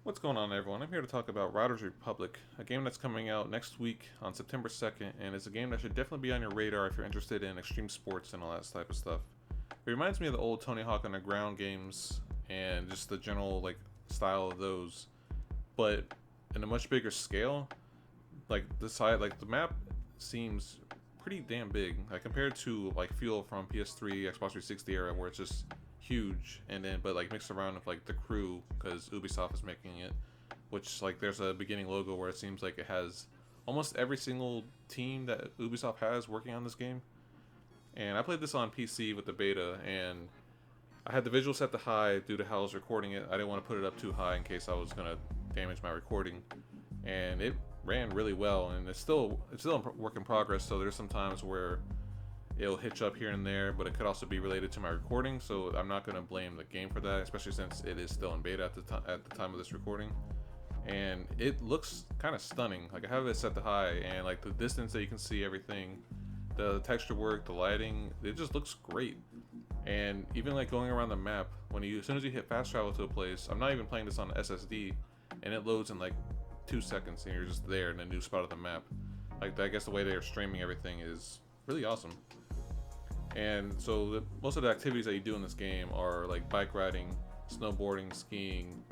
What's going on, everyone? I'm here to talk about Riders Republic, a game that's coming out next week on September 2nd, and it's a game that should definitely be on your radar if you're interested in extreme sports and all that type of stuff. It reminds me of the old Tony Hawk on the Ground games and just the general style of those, but in a much bigger scale. The map seems pretty damn big, like compared to like Fuel from PS3, Xbox 360 era, where it's just huge, and then but like mixed around with like the crew because Ubisoft is making it, which like there's a beginning logo where it seems like it has almost every single team that Ubisoft has working on this game. And I played this on PC with the beta, and I had the visual set to high due to how I was recording it. I didn't want to put it up too high in case I was gonna damage my recording, and it ran really well. And it's still a work in progress. So there's some times where it'll hitch up here and there, but it could also be related to my recording. So I'm not gonna blame the game for that, especially since it is still in beta at the time of this recording. And it looks kind of stunning. Like I have it set to high, and like the distance that you can see everything, the texture work, the lighting, it just looks great. And even like going around the map, as soon as you hit fast travel to a place, I'm not even playing this on SSD, and it loads in like 2 seconds, and you're just there in a new spot of the map. Like I guess the way they're streaming everything is really awesome. And so most of the activities that you do in this game are like bike riding, snowboarding, skiing.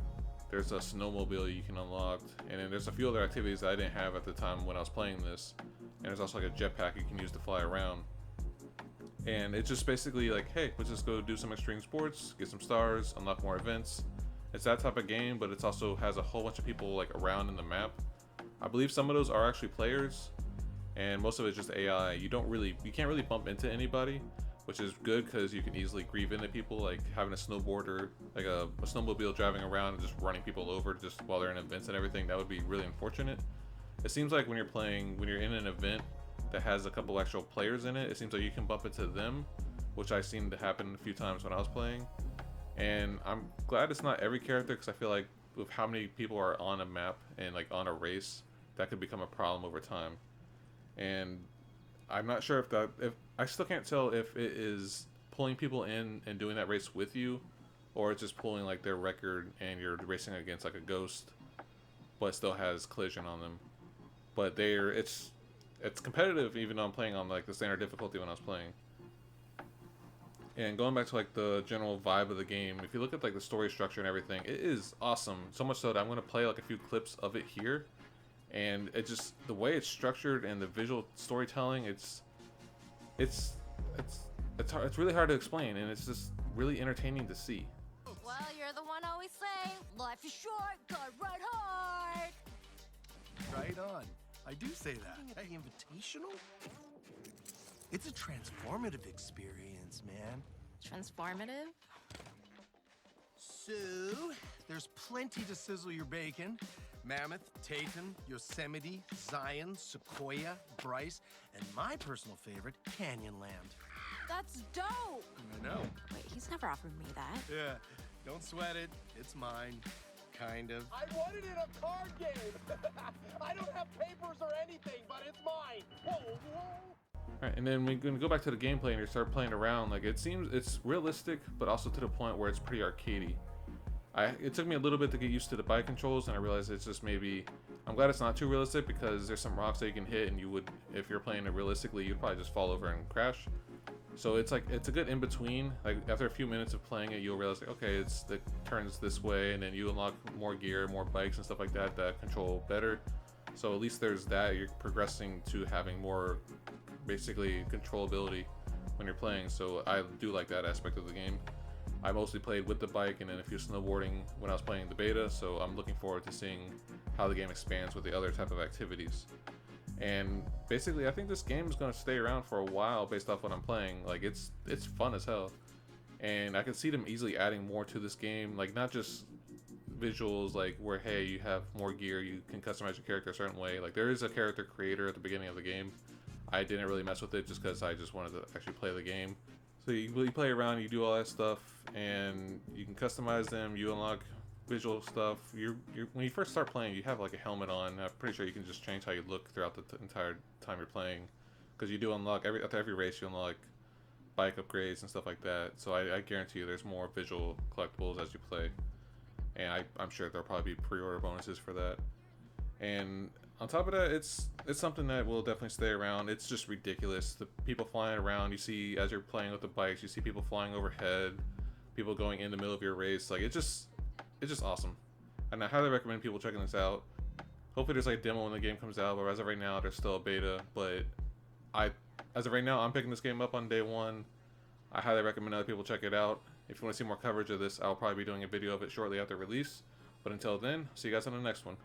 There's a snowmobile you can unlock, and then there's a few other activities that I didn't have at the time when I was playing this. And there's also like a jetpack you can use to fly around. And it's just basically like, hey, let's just go do some extreme sports, get some stars, unlock more events. It's that type of game, but it also has a whole bunch of people like around in the map. I believe some of those are actually players, and most of it's just AI. You can't really bump into anybody, which is good because you can easily grieve into people, like having a snowboarder, like a snowmobile driving around and just running people over just while they're in events and everything. That would be really unfortunate. It seems like when you're in an event that has a couple actual players in it, it seems like you can bump into them, which I seen to happen a few times when I was playing. And I'm glad it's not every character because I feel like with how many people are on a map and like on a race, that could become a problem over time. And I'm not sure if I still can't tell if it is pulling people in and doing that race with you, or it's just pulling like their record and you're racing against like a ghost, but still has collision on them. But it's competitive even though I'm playing on like the standard difficulty when I was playing. And going back to like the general vibe of the game, if you look at like the story structure and everything, it is awesome. So much so that I'm gonna play like a few clips of it here, and it just the way it's structured and the visual storytelling, it's it's really hard to explain, and it's just really entertaining to see. Well, you're the one always saying, life is short, gotta ride hard. Right on. I do say that. Hey, invitational? It's a transformative experience, man. Transformative? So, there's plenty to sizzle your bacon. Mammoth, Tatum, Yosemite, Zion, Sequoia, Bryce, and my personal favorite, Canyonland. That's dope. I know. Wait, he's never offered me that. Yeah, don't sweat it. It's mine. Kind of. I won it in a card game. I don't have papers or anything, but it's mine. Whoa, whoa. Alright, and then we're gonna go back to the gameplay and you start playing around. Like it seems it's realistic, but also to the point where it's pretty arcadey. It took me a little bit to get used to the bike controls, and I realized it's just maybe. I'm glad it's not too realistic because there's some rocks that you can hit, and you would, if you're playing it realistically, you'd probably just fall over and crash. So it's like it's a good in between. Like after a few minutes of playing it, you'll realize like okay, it turns this way, and then you unlock more gear, more bikes and stuff like that that control better. So at least there's that. You're progressing to having more, basically controllability when you're playing. So I do like that aspect of the game. I mostly played with the bike and then a few snowboarding when I was playing the beta, so I'm looking forward to seeing how the game expands with the other type of activities. And basically, I think this game is going to stay around for a while based off what I'm playing. Like, it's fun as hell. And I can see them easily adding more to this game, like not just visuals, like where, hey, you have more gear, you can customize your character a certain way. Like, there is a character creator at the beginning of the game. I didn't really mess with it just because I just wanted to actually play the game. So you play around, you do all that stuff, and you can customize them. You unlock visual stuff. When you first start playing, you have like a helmet on. I'm pretty sure you can just change how you look throughout the entire time you're playing, because you do unlock after every race you unlock bike upgrades and stuff like that. So I guarantee you, there's more visual collectibles as you play. and I'm sure there'll probably be pre-order bonuses for that. And on top of that, it's something that will definitely stay around. It's just ridiculous. The people flying around, you see as you're playing with the bikes, you see people flying overhead, people going in the middle of your race. Like, it's just awesome. And I highly recommend people checking this out. Hopefully there's like a demo when the game comes out, but as of right now, there's still a beta. But as of right now, I'm picking this game up on day one. I highly recommend other people check it out. If you want to see more coverage of this, I'll probably be doing a video of it shortly after release. But until then, see you guys on the next one.